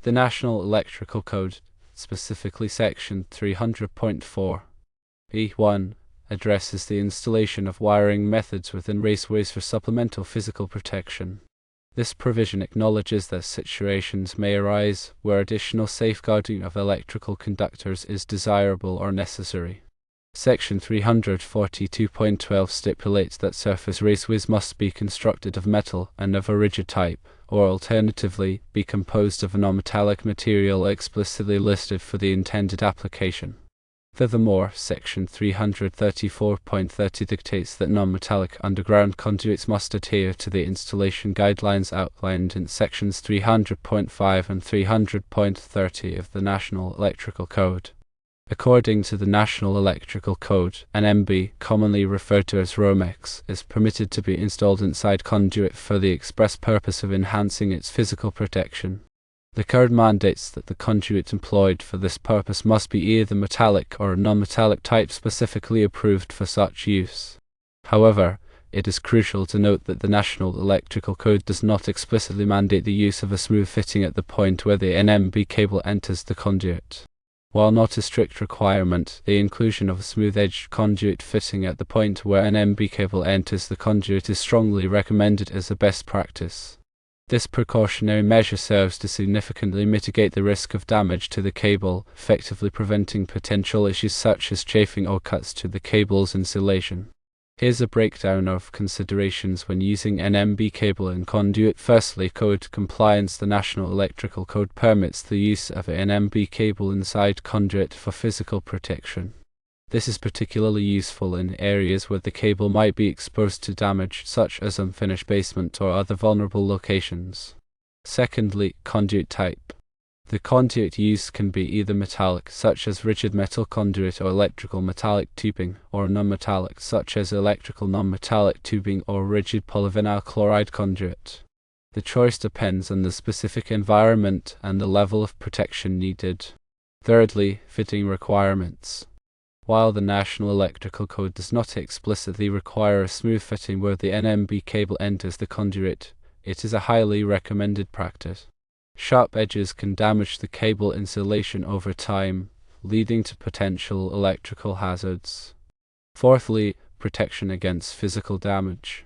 The National Electrical Code, specifically Section 300.4(e)(1), addresses the installation of wiring methods within raceways for supplemental physical protection. This provision acknowledges that situations may arise where additional safeguarding of electrical conductors is desirable or necessary. Section 342.12 stipulates that surface raceways must be constructed of metal and of a rigid type, or alternatively, be composed of a non-metallic material explicitly listed for the intended application. Furthermore, Section 334.30 dictates that non-metallic underground conduits must adhere to the installation guidelines outlined in Sections 300.5 and 300.30 of the National Electrical Code. According to the National Electrical Code, an MB, commonly referred to as Romex, is permitted to be installed inside conduit for the express purpose of enhancing its physical protection. The code mandates that the conduit employed for this purpose must be either metallic or a non-metallic type specifically approved for such use. However, it is crucial to note that the National Electrical Code does not explicitly mandate the use of a smooth fitting at the point where the NMB cable enters the conduit. While not a strict requirement, the inclusion of a smooth-edged conduit fitting at the point where an NMB cable enters the conduit is strongly recommended as a best practice. This precautionary measure serves to significantly mitigate the risk of damage to the cable, effectively preventing potential issues such as chafing or cuts to the cable's insulation. Here's a breakdown of considerations when using NMB cable in conduit. Firstly, code compliance. The National Electrical Code permits the use of an NMB cable inside conduit for physical protection. This is particularly useful in areas where the cable might be exposed to damage, such as unfinished basement or other vulnerable locations. Secondly, conduit type. The conduit used can be either metallic, such as rigid metal conduit, or electrical metallic tubing, or non-metallic, such as electrical non-metallic tubing or rigid polyvinyl chloride conduit. The choice depends on the specific environment and the level of protection needed. Thirdly, fitting requirements. While the National Electrical Code does not explicitly require a smooth fitting where the NMB cable enters the conduit, it is a highly recommended practice. Sharp edges can damage the cable insulation over time, leading to potential electrical hazards. Fourthly, protection against physical damage.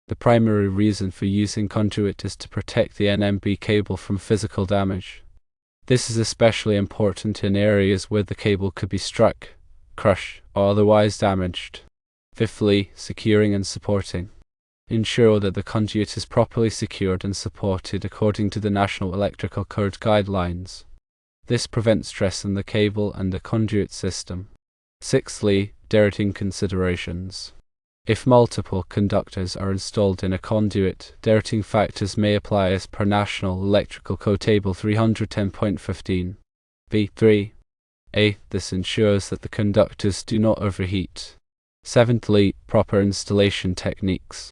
The primary reason for using conduit is to protect the NMB cable from physical damage. This is especially important in areas where the cable could be struck, crushed, or otherwise damaged. Fifthly, securing and supporting. Ensure that the conduit is properly secured and supported according to the National Electrical Code guidelines. This prevents stress on the cable and the conduit system. Sixthly, dirting considerations. If multiple conductors are installed in a conduit, dirting factors may apply as per National Electrical Code Table 310.15. B3. A. This ensures that the conductors do not overheat. Seventhly, proper installation techniques.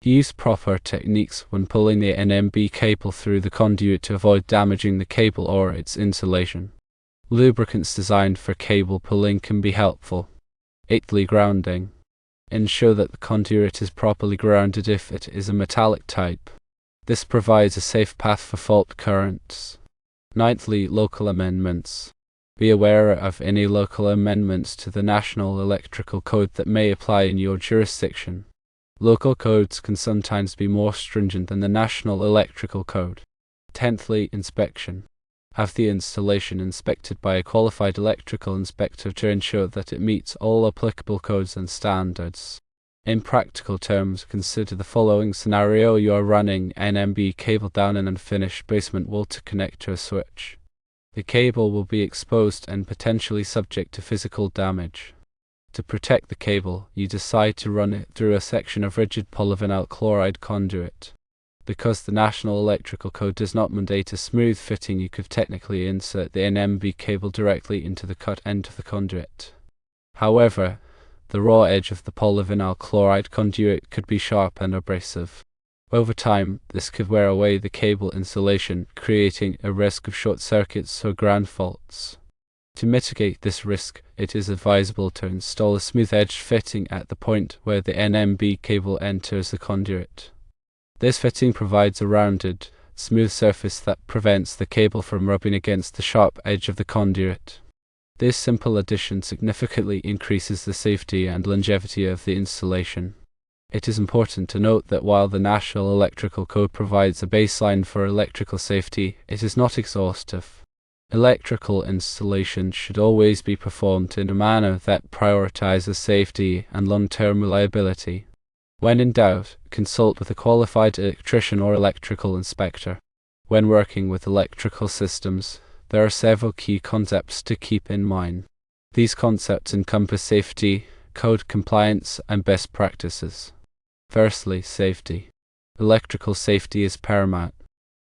Use proper techniques when pulling the NMB cable through the conduit to avoid damaging the cable or its insulation. Lubricants designed for cable pulling can be helpful. Eighthly, grounding. Ensure that the conduit is properly grounded if it is a metallic type. This provides a safe path for fault currents. Ninthly, local amendments. Be aware of any local amendments to the National Electrical Code that may apply in your jurisdiction. Local codes can sometimes be more stringent than the National Electrical Code. Tenthly, inspection. Have the installation inspected by a qualified electrical inspector to ensure that it meets all applicable codes and standards. In practical terms, consider the following scenario. You are running NMB cable down an unfinished basement wall to connect to a switch. The cable will be exposed and potentially subject to physical damage. To protect the cable, you decide to run it through a section of rigid polyvinyl chloride conduit. Because the National Electrical Code does not mandate a smooth fitting, you could technically insert the NMB cable directly into the cut end of the conduit. However, the raw edge of the polyvinyl chloride conduit could be sharp and abrasive. Over time, this could wear away the cable insulation, creating a risk of short circuits or ground faults. To mitigate this risk, it is advisable to install a smooth-edged fitting at the point where the NMB cable enters the conduit. This fitting provides a rounded, smooth surface that prevents the cable from rubbing against the sharp edge of the conduit. This simple addition significantly increases the safety and longevity of the installation. It is important to note that while the National Electrical Code provides a baseline for electrical safety, it is not exhaustive. Electrical installation should always be performed in a manner that prioritizes safety and long-term reliability. When in doubt, consult with a qualified electrician or electrical inspector. When working with electrical systems, there are several key concepts to keep in mind. These concepts encompass safety, code compliance, and best practices. Firstly, safety. Electrical safety is paramount.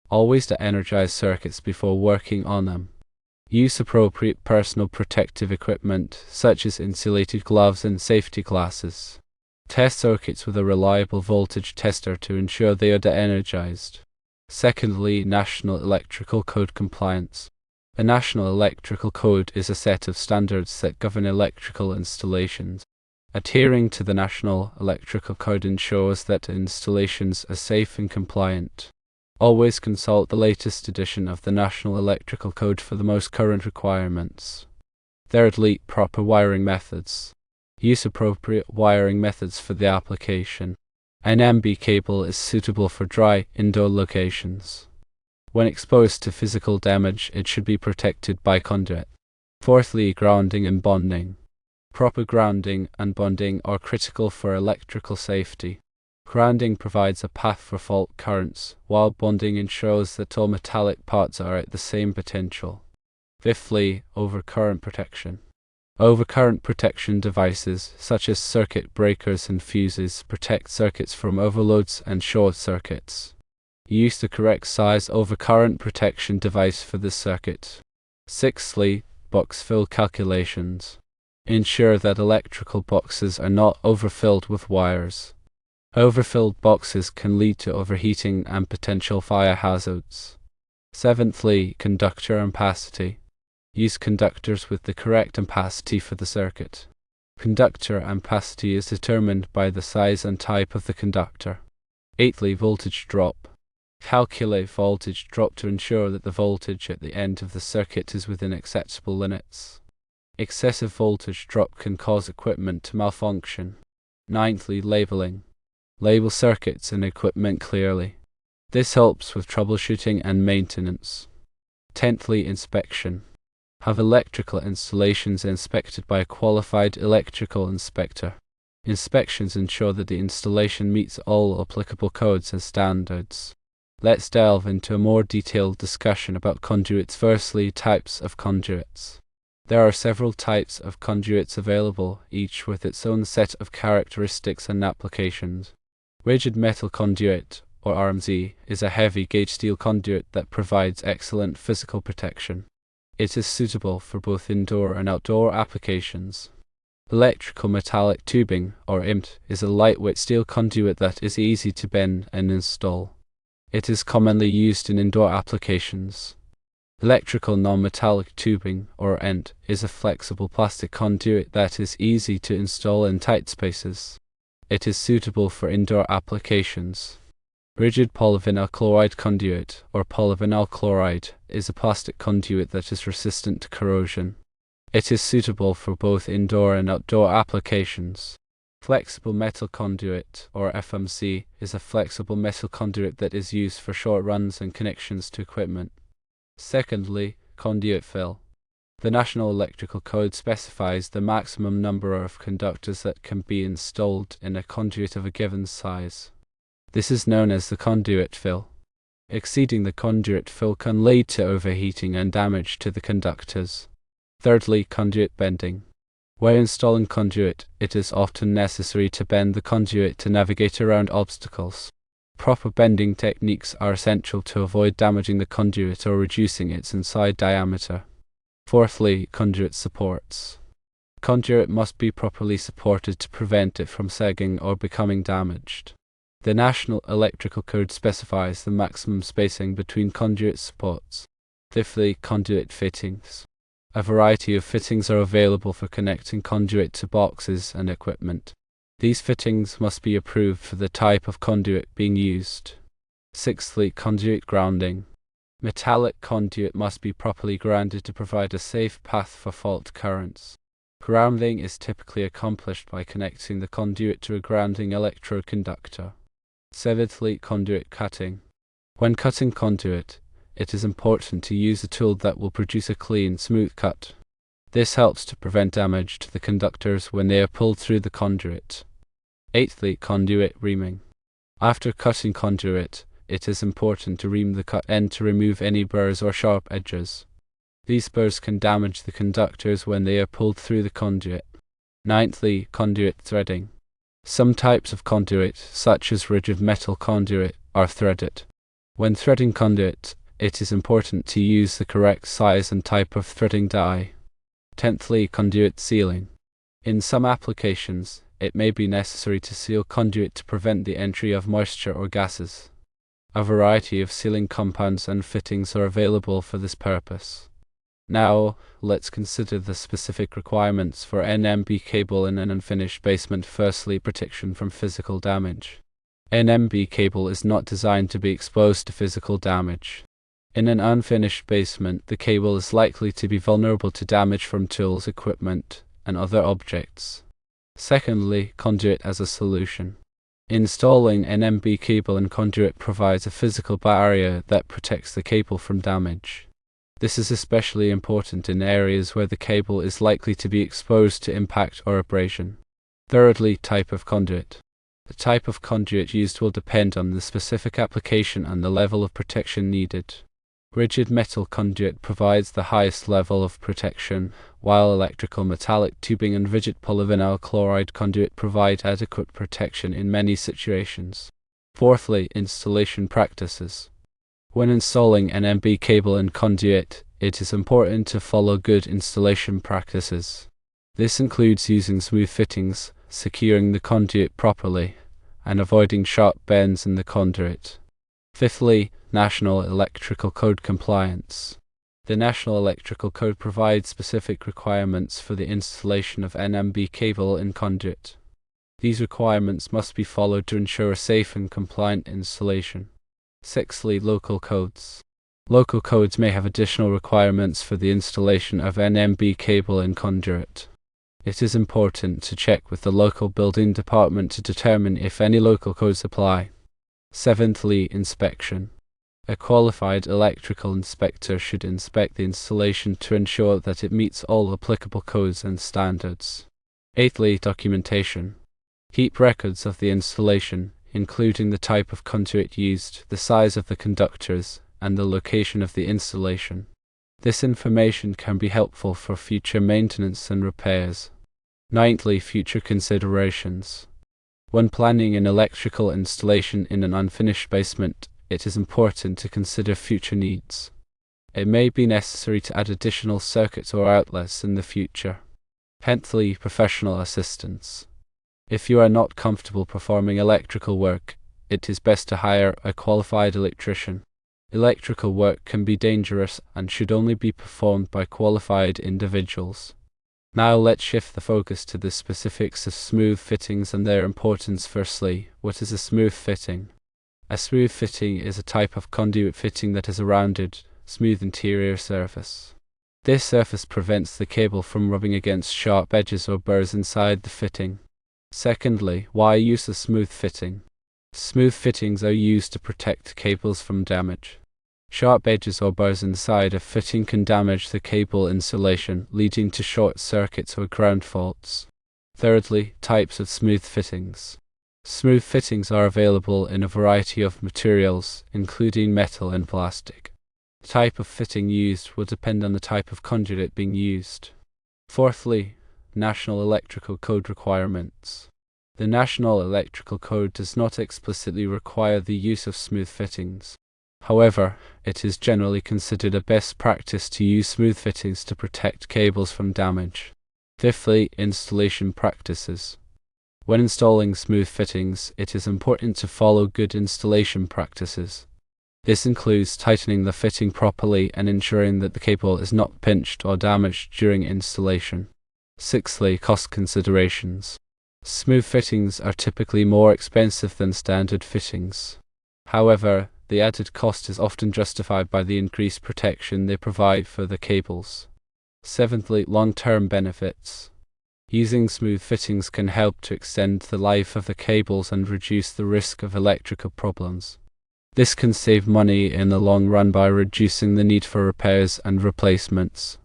Always to energize circuits before working on them. Use appropriate personal protective equipment, such as insulated gloves and safety glasses. Test circuits with a reliable voltage tester to ensure they are de-energized. Secondly, National Electrical Code compliance. A National Electrical Code is a set of standards that govern electrical installations. Adhering to the National Electrical Code ensures that installations are safe and compliant. Always consult the latest edition of the National Electrical Code for the most current requirements. Thirdly, proper wiring methods. Use appropriate wiring methods for the application. An MB cable is suitable for dry, indoor locations. When exposed to physical damage, it should be protected by conduit. Fourthly, grounding and bonding. Proper grounding and bonding are critical for electrical safety. Grounding provides a path for fault currents, while bonding ensures that all metallic parts are at the same potential. Fifthly, overcurrent protection. Overcurrent protection devices, such as circuit breakers and fuses, protect circuits from overloads and short circuits. Use the correct size overcurrent protection device for the circuit. Sixthly, box fill calculations. Ensure that electrical boxes are not overfilled with wires. Overfilled boxes can lead to overheating and potential fire hazards. Seventhly, conductor ampacity. Use conductors with the correct ampacity for the circuit. Conductor ampacity is determined by the size and type of the conductor. Eighthly, voltage drop. Calculate voltage drop to ensure that the voltage at the end of the circuit is within acceptable limits. Excessive voltage drop can cause equipment to malfunction. Ninthly, labeling. Label circuits and equipment clearly. This helps with troubleshooting and maintenance. Tenthly, inspection. Have electrical installations inspected by a qualified electrical inspector. Inspections ensure that the installation meets all applicable codes and standards. Let's delve into a more detailed discussion about conduits. Firstly, types of conduits. There are several types of conduits available, each with its own set of characteristics and applications. Rigid metal conduit, or RMZ, is a heavy-gauge steel conduit that provides excellent physical protection. It is suitable for both indoor and outdoor applications. Electrical metallic tubing, or IMT, is a lightweight steel conduit that is easy to bend and install. It is commonly used in indoor applications. Electrical non-metallic tubing, or ENT, is a flexible plastic conduit that is easy to install in tight spaces. It is suitable for indoor applications. Rigid polyvinyl chloride conduit, or polyvinyl chloride, is a plastic conduit that is resistant to corrosion. It is suitable for both indoor and outdoor applications. Flexible metal conduit, or FMC, is a flexible metal conduit that is used for short runs and connections to equipment. Secondly, conduit fill. The National Electrical Code specifies the maximum number of conductors that can be installed in a conduit of a given size. This is known as the conduit fill. Exceeding the conduit fill can lead to overheating and damage to the conductors. Thirdly, conduit bending. When installing conduit, it is often necessary to bend the conduit to navigate around obstacles. Proper bending techniques are essential to avoid damaging the conduit or reducing its inside diameter. Fourthly, conduit supports. Conduit must be properly supported to prevent it from sagging or becoming damaged. The National Electrical Code specifies the maximum spacing between conduit supports. Fifthly, conduit fittings. A variety of fittings are available for connecting conduit to boxes and equipment. These fittings must be approved for the type of conduit being used. Sixthly, conduit grounding. Metallic conduit must be properly grounded to provide a safe path for fault currents. Grounding is typically accomplished by connecting the conduit to a grounding electrode conductor. Seventhly, conduit cutting. When cutting conduit, it is important to use a tool that will produce a clean, smooth cut. This helps to prevent damage to the conductors when they are pulled through the conduit. Eighthly, conduit reaming. After cutting conduit, it is important to ream the cut end to remove any burrs or sharp edges. These burrs can damage the conductors when they are pulled through the conduit. Ninthly, conduit threading. Some types of conduit, such as rigid metal conduit, are threaded. When threading conduit, it is important to use the correct size and type of threading die. Tenthly, conduit sealing. In some applications, it may be necessary to seal conduit to prevent the entry of moisture or gases. A variety of sealing compounds and fittings are available for this purpose. Now, let's consider the specific requirements for NMB cable in an unfinished basement. Firstly, protection from physical damage. NMB cable is not designed to be exposed to physical damage. In an unfinished basement, the cable is likely to be vulnerable to damage from tools, equipment, and other objects. Secondly, conduit as a solution. Installing NMB cable and conduit provides a physical barrier that protects the cable from damage. This is especially important in areas where the cable is likely to be exposed to impact or abrasion. Thirdly, type of conduit. The type of conduit used will depend on the specific application and the level of protection needed. Rigid metal conduit provides the highest level of protection, while electrical metallic tubing and rigid polyvinyl chloride conduit provide adequate protection in many situations. Fourthly, installation practices. When installing an NMB cable and conduit, it is important to follow good installation practices. This includes using smooth fittings, securing the conduit properly, and avoiding sharp bends in the conduit. Fifthly, National Electrical Code compliance. The National Electrical Code provides specific requirements for the installation of NMB cable and conduit. These requirements must be followed to ensure a safe and compliant installation. Sixthly, local codes. Local codes may have additional requirements for the installation of NMB cable and conduit. It is important to check with the local building department to determine if any local codes apply. Seventhly, inspection. A qualified electrical inspector should inspect the installation to ensure that it meets all applicable codes and standards. Eighthly, documentation. Keep records of the installation, including the type of conduit used, the size of the conductors, and the location of the installation. This information can be helpful for future maintenance and repairs. Ninthly, future considerations. When planning an electrical installation in an unfinished basement, it is important to consider future needs. It may be necessary to add additional circuits or outlets in the future. Tenthly, professional assistance. If you are not comfortable performing electrical work, it is best to hire a qualified electrician. Electrical work can be dangerous and should only be performed by qualified individuals. Now let's shift the focus to the specifics of smooth fittings and their importance. Firstly, what is a smooth fitting? A smooth fitting is a type of conduit fitting that has a rounded, smooth interior surface. This surface prevents the cable from rubbing against sharp edges or burrs inside the fitting. Secondly, why use a smooth fitting? Smooth fittings are used to protect cables from damage. Sharp edges or burrs inside a fitting can damage the cable insulation, leading to short circuits or ground faults. Thirdly, types of smooth fittings. Smooth fittings are available in a variety of materials, including metal and plastic. The type of fitting used will depend on the type of conduit being used. Fourthly, National Electrical Code requirements. The National Electrical Code does not explicitly require the use of smooth fittings. However, it is generally considered a best practice to use smooth fittings to protect cables from damage. Fifthly, installation practices. When installing smooth fittings, it is important to follow good installation practices. This includes tightening the fitting properly and ensuring that the cable is not pinched or damaged during installation. Sixthly, cost considerations. Smooth fittings are typically more expensive than standard fittings. However, the added cost is often justified by the increased protection they provide for the cables. Seventhly, long-term benefits. Using smooth fittings can help to extend the life of the cables and reduce the risk of electrical problems. This can save money in the long run by reducing the need for repairs and replacements.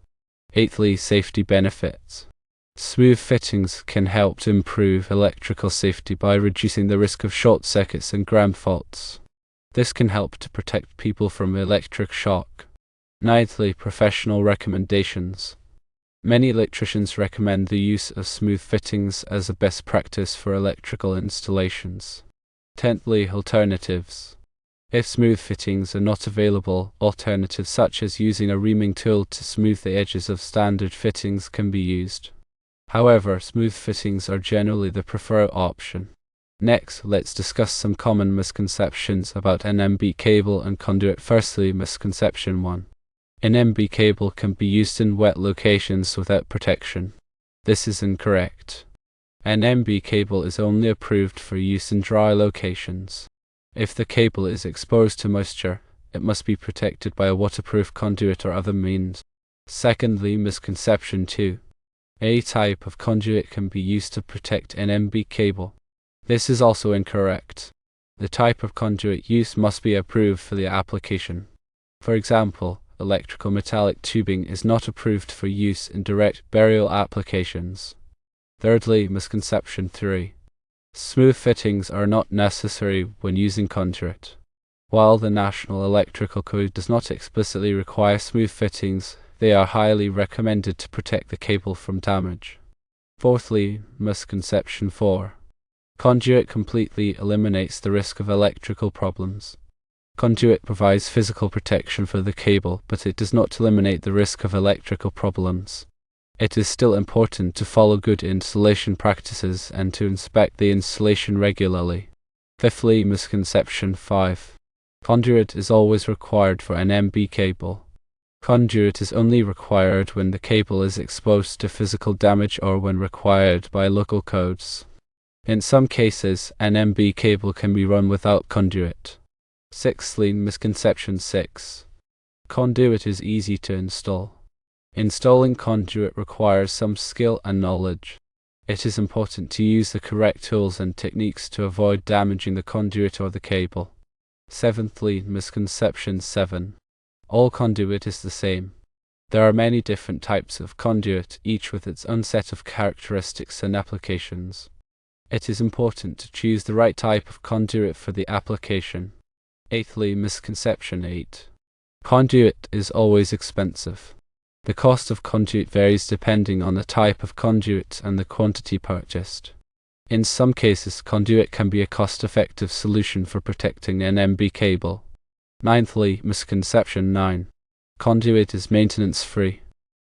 Eighthly, safety benefits. Smooth fittings can help to improve electrical safety by reducing the risk of short circuits and ground faults. This can help to protect people from electric shock. Ninthly, professional recommendations. Many electricians recommend the use of smooth fittings as a best practice for electrical installations. Tenthly, alternatives. If smooth fittings are not available, alternatives such as using a reaming tool to smooth the edges of standard fittings can be used. However, smooth fittings are generally the preferred option. Next, let's discuss some common misconceptions about NMB cable and conduit. Firstly, misconception 1. NMB cable can be used in wet locations without protection. This is incorrect. NMB cable is only approved for use in dry locations. If the cable is exposed to moisture, it must be protected by a waterproof conduit or other means. Secondly, misconception 2. A type of conduit can be used to protect NMB cable. This is also incorrect. The type of conduit used must be approved for the application. For example, electrical metallic tubing is not approved for use in direct burial applications. Thirdly, misconception 3. Smooth fittings are not necessary when using conduit. While the National Electrical Code does not explicitly require smooth fittings, they are highly recommended to protect the cable from damage. Fourthly, misconception 4. Conduit completely eliminates the risk of electrical problems. Conduit provides physical protection for the cable, but it does not eliminate the risk of electrical problems. It is still important to follow good installation practices and to inspect the installation regularly. Fifthly, misconception 5. Conduit is always required for an NMB cable. Conduit is only required when the cable is exposed to physical damage or when required by local codes. In some cases, an NMB cable can be run without conduit. Sixthly, misconception 6. Conduit is easy to install. Installing conduit requires some skill and knowledge. It is important to use the correct tools and techniques to avoid damaging the conduit or the cable. Seventhly, misconception 7. All conduit is the same. There are many different types of conduit, each with its own set of characteristics and applications. It is important to choose the right type of conduit for the application. Eighthly, misconception 8. Conduit is always expensive. The cost of conduit varies depending on the type of conduit and the quantity purchased. In some cases, conduit can be a cost-effective solution for protecting an NMB cable. Ninthly, misconception 9. Conduit is maintenance-free.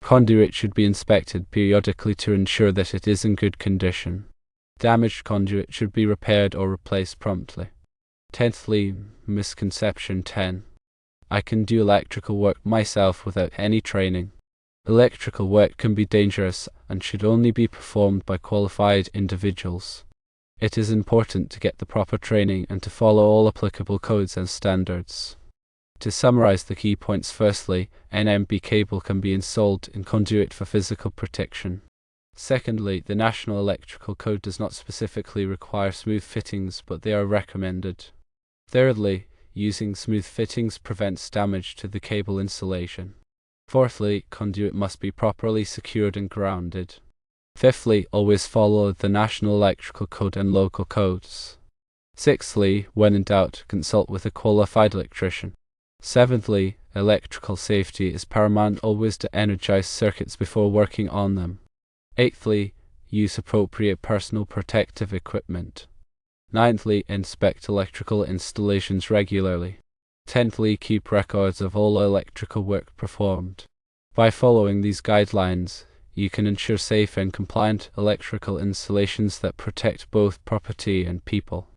Conduit should be inspected periodically to ensure that it is in good condition. Damaged conduit should be repaired or replaced promptly. Tenthly, misconception 10. I can do electrical work myself without any training. Electrical work can be dangerous and should only be performed by qualified individuals. It is important to get the proper training and to follow all applicable codes and standards. To summarize the key points, firstly, NMB cable can be installed in conduit for physical protection. Secondly, the National Electrical Code does not specifically require smooth fittings, but they are recommended. Thirdly, using smooth fittings prevents damage to the cable insulation. Fourthly, conduit must be properly secured and grounded. Fifthly, always follow the National Electrical Code and local codes. Sixthly, when in doubt, consult with a qualified electrician. Seventhly, electrical safety is paramount. Always to energize circuits before working on them. Eighthly, use appropriate personal protective equipment. Ninthly, inspect electrical installations regularly. Tenthly, keep records of all electrical work performed. By following these guidelines, you can ensure safe and compliant electrical installations that protect both property and people.